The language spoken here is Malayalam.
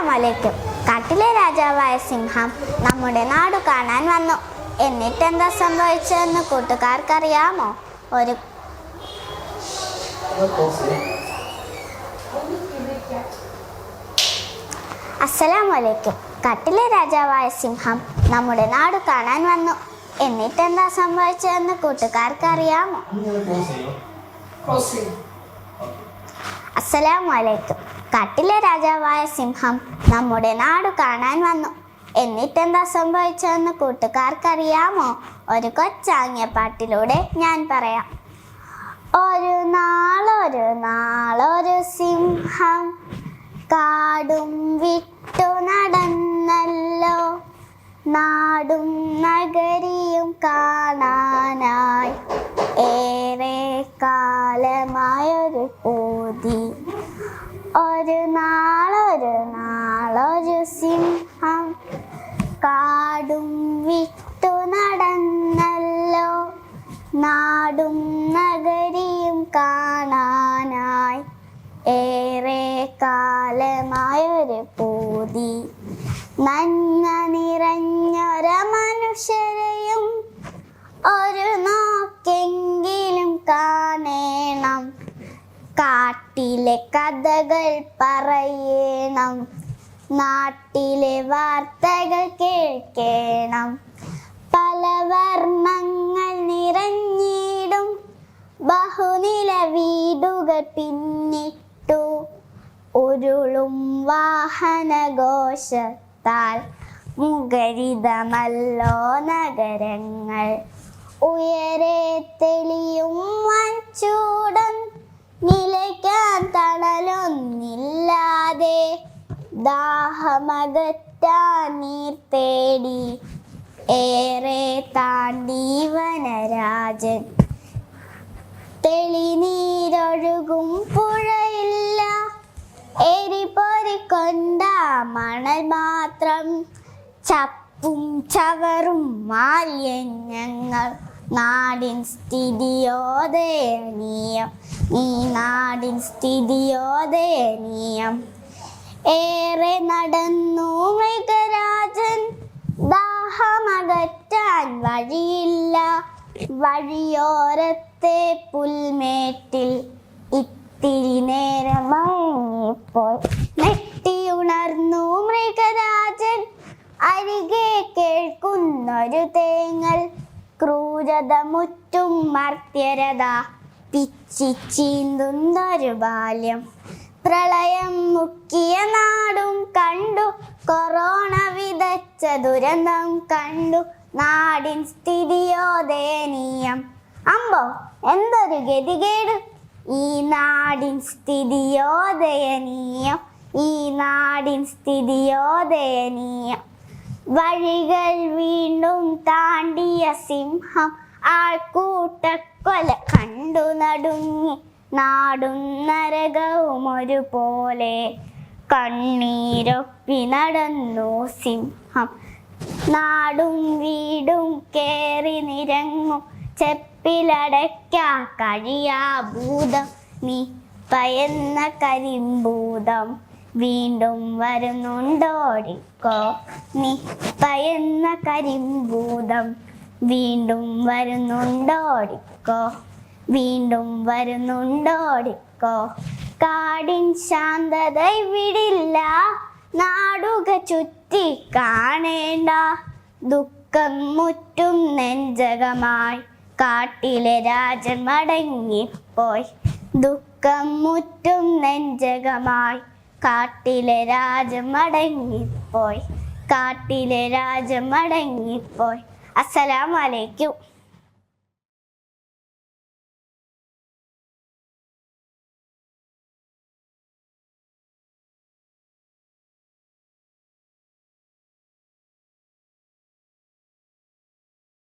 അസ്സലാമലൈക്കും. കാട്ടിലെ രാജാവായ സിംഹം നമ്മുടെ നാട് കാണാൻ വന്നു. എന്നിട്ടെന്താ സംഭവിച്ചതെന്ന് കൂട്ടുകാർക്കറിയാമോ? അസ്സലാമലൈക്കും. കാട്ടിലെ രാജാവായ സിംഹം നമ്മുടെ നാട് കാണാൻ വന്നു. എന്നിട്ടെന്താ സംഭവിച്ചതെന്ന് കൂട്ടുകാർക്കറിയാമോ? അസ്സലാമലൈക്കും. കാട്ടിലെ രാജാവായ സിംഹം നമ്മുടെ നാട് കാണാൻ വന്നു. എന്നിട്ടെന്താ സംഭവിച്ചതെന്ന് കൂട്ടുകാർക്കറിയാമോ? ഒരു കൊച്ചാങ്ങിയ പാട്ടിലൂടെ ഞാൻ പറയാം. ഒരു നാളൊരു സിംഹം കാടും വിട്ടു നടന്നല്ലോ, നാടും നഗരിയും കാണാനായി ഏറെ കാലമായൊരു പൂതി. ഒരു നാളൊരു സിംഹം കാടും വിട്ടു നടന്നല്ലോ, നാടും നഗരിയും കാണാനായി ഏറെ കാലമായൊരു പൂതി. നന്മ നിറഞ്ഞൊര മനുഷ്യരെയും ഒരു നോക്കെങ്കിലും കാണേണം, കാട്ടിലെ കഥകൾ പറയണം, നാട്ടിലെ വാർത്തകൾ കേൾക്കണം. പല വർണ്ണങ്ങൾ നിറഞ്ഞിടും ബഹുനില വീടുകൾ പിന്നിട്ടു, ഉരുളും വാഹനഘോഷത്താൽ മുഖരിതമല്ലോ നഗരങ്ങൾ. ഉയരെ തെളിയും വൻചൂടൻ നിലയ്ക്കാൻ തണലൊന്നില്ലാതെ, ദാഹമകറ്റാൻ നീർ തേടി ഏറെ താണ്ടി വനരാജൻ. തെളിനീരൊഴുകും പുഴയില്ല, എരിപൊരിക്കൊണ്ട മണൽ മാത്രം, ചപ്പും ചവറും മാലിന്യങ്ങൾ. നാടിൻ സ്ഥിതിയോ ദയനീയം, ഈ നാടിൻ സ്ഥിതിയോ ദയനീയം. ഏറെ നടന്നു മൃഗരാജൻ, ദാഹമകറ്റാൻ വഴിയില്ല, വഴിയോരത്തെ പുൽമേട്ടിൽ ഇത്തിരി നേരം മയങ്ങിപ്പോയി. നെട്ടിയുണർന്നു മൃഗരാജൻ, അരികെ കേൾക്കുന്നൊരു തേങ്ങൽ. ക്രൂരത മുറ്റും മർത്യരത പിച്ചിച്ചീന്തുന്നൊരു ബാല്യം. പ്രളയം മുക്കിയ നാടും കണ്ടു, കൊറോണ വിതച്ച ദുരന്തം കണ്ടു, നാടിൻ സ്ഥിതിയോ ദയനീയം. അമ്പോ എന്തൊരു ഗതികേട്, ഈ നാടിൻ സ്ഥിതിയോ ദയനീയം, ഈ നാടിൻ സ്ഥിതിയോ ദയനീയം. വഴികൾ വീണ്ടും താണ്ടിയ സിംഹം ആൾക്കൂട്ടക്കൊല കണ്ടു നടുങ്ങി, നാടും നരകവും ഒരുപോലെ കണ്ണീരൊപ്പി നടന്നു സിംഹം. നാടും വീടും കേറി നിരങ്ങും ചെപ്പിലടയ്ക്കാ കഴിയാ ഭൂതം, നീ പയന്ന കരിമ്പൂതം വീണ്ടും വരുന്നുണ്ടോടിക്കോ, നീ പയന്ന കരിമ്പൂതം വീണ്ടും വരുന്നുണ്ടോടിക്കോ, വീണ്ടും വരുന്നുണ്ടോടിക്കോ. കാടിൻ ശാന്തത വിടില്ല, നാടുക ചുറ്റി കാണേണ്ട, ദുഃഖം മുറ്റും നെഞ്ചകമായി കാട്ടിലെ രാജൻ മടങ്ങിപ്പോയി. ദുഃഖം മുറ്റും നെഞ്ചകമായി കാട്ടിലെ രാജൻ മടങ്ങിപ്പോയി, കാട്ടിലെ രാജൻ മടങ്ങിപ്പോയി. അസ്സലാമലൈക്കും.